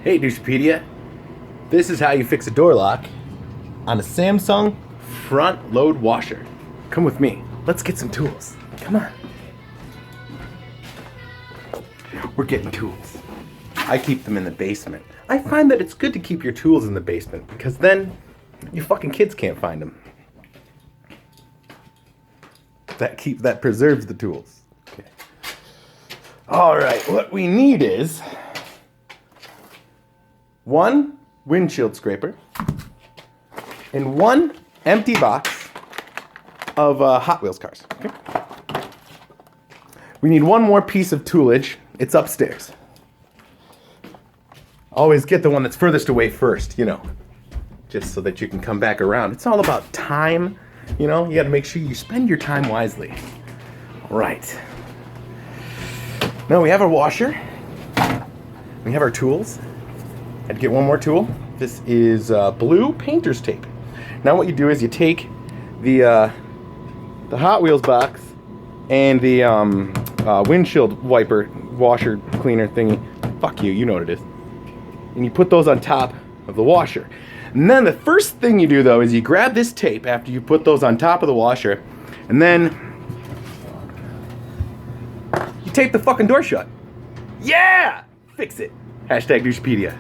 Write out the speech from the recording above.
Hey Douchepedia, this is how you fix a door lock on a Samsung front load washer. Come with me, let's get some tools. Come on. We're getting tools. I keep them in the basement. I find that it's good to keep your tools in the basement because then your fucking kids can't find them. That preserves the tools. Okay. All right, what we need is one windshield scraper and one empty box of Hot Wheels cars. Okay. We need one more piece of toolage. It's upstairs. Always get the one that's furthest away first, just so that you can come back around. It's all about time, you got to make sure you spend your time wisely. All right. Now we have our washer. We have our tools. Had to get one more tool. This is blue painter's tape. Now what you do is you take the Hot Wheels box and the windshield wiper washer cleaner thingy. Fuck you, you know what it is. And you put those on top of the washer. And then the first thing you do though is you grab this tape after you put those on top of the washer, and then you tape the fucking door shut. Yeah! Fix it. Hashtag Douchepedia.